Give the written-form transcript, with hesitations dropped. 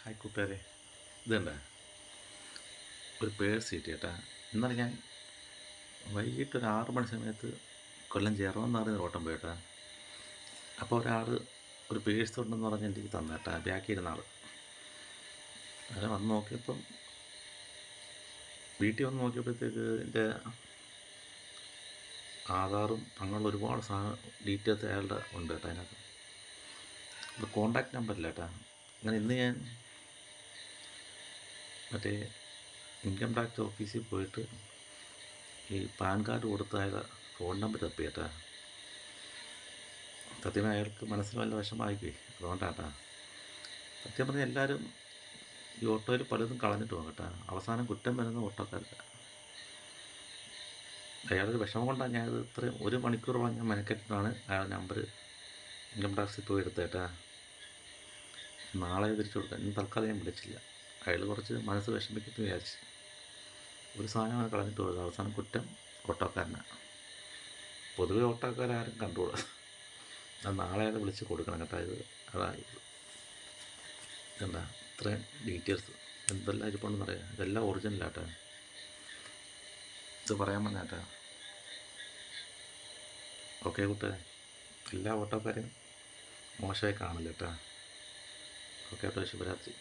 Hi കൂട്ടുകാരെ, ഇതുണ്ട ഒരു purse കിട്ടി കേട്ടാ. ഇന്നലെ ഞാൻ വൈകിട്ട് ഒരു 6 മണി സമയത്ത് കൊല്ലം ജെറോന്ന് പറയുന്ന ഓട്ടം പോയിട്ടാ. അപ്പോൾ ഒരാൾ ഒരു പേഴ്സ് ഉണ്ടെന്ന് പറഞ്ഞ് എനിക്ക് തന്നേട്ടാ, ബാക്കി ഇരുന്ന ആൾ. അങ്ങനെ വന്ന് നോക്കിയപ്പം, വീട്ടിൽ വന്ന് നോക്കിയപ്പോഴത്തേക്ക് എൻ്റെ ആധാറും അങ്ങനെയുള്ള ഒരുപാട് ഡീറ്റെയിൽസ് അയാളുടെ ഉണ്ട് കേട്ടോ അതിനകത്ത്. അപ്പോൾ കോണ്ടാക്ട് നമ്പറില്ല കേട്ടാ. അങ്ങനെ ഇന്ന് ഞാൻ മറ്റേ ഇൻകം ടാക്സ് ഓഫീസിൽ പോയിട്ട് ഈ പാൻ കാർഡ് കൊടുത്ത അയാളെ ഫോൺ നമ്പർ തപ്പി കേട്ടാ. സത്യം അയാൾക്ക് മനസ്സിൽ വല്ല വിഷമമായിപ്പോയി, അതുകൊണ്ടാട്ടാ. സത്യം പറഞ്ഞാൽ എല്ലാവരും ഈ ഓട്ടോയിൽ പലതും കളഞ്ഞിട്ട് പോകും കേട്ടാ. അവസാനം കുറ്റം വരുന്ന ഓട്ടോക്കാർക്ക്. അയാളൊരു വിഷമം കൊണ്ടാണ് ഞാനത് ഇത്രയും 1 മണിക്കൂറോളം ഞാൻ മെനക്കെട്ടിട്ടാണ് അയാളുടെ നമ്പർ ഇൻകം ടാക്സിൽ പോയി എടുത്തത് കേട്ടാ. നാളെ തിരിച്ചു കൊടുക്കാൻ ഇന്ന് തൽക്കാലം ഞാൻ വിളിച്ചില്ല. അയാൾ കുറച്ച് മനസ്സ് വിഷമിക്കുന്നു വിചാരിച്ച് ഒരു സാധനമാണ് കളഞ്ഞിട്ട് പോയത്. അവസാനം കുറ്റം ഓട്ടോക്കാരനാണ്. പൊതുവെ ഓട്ടോക്കാരും കണ്ടുകൂടാ. അത് നാളെ അത് വിളിച്ച് കൊടുക്കണം കേട്ടോ. അതായത് എന്താ ഇത്രയും ഡീറ്റെയിൽസ് എന്തെല്ലാം ഇരിപ്പുണ്ടെന്ന് പറയാം. ഇതെല്ലാം ഒറിജിനലാട്ടോ. ഇത് പറയാൻ പറഞ്ഞാട്ടാ. ഓക്കെ കൂട്ടുകാരെ, എല്ലാ ഓട്ടോക്കാരെയും മോശമായി കാണില്ല കേട്ടോ. ഓക്കെ കേട്ടോ. ശുഭരാത്രി.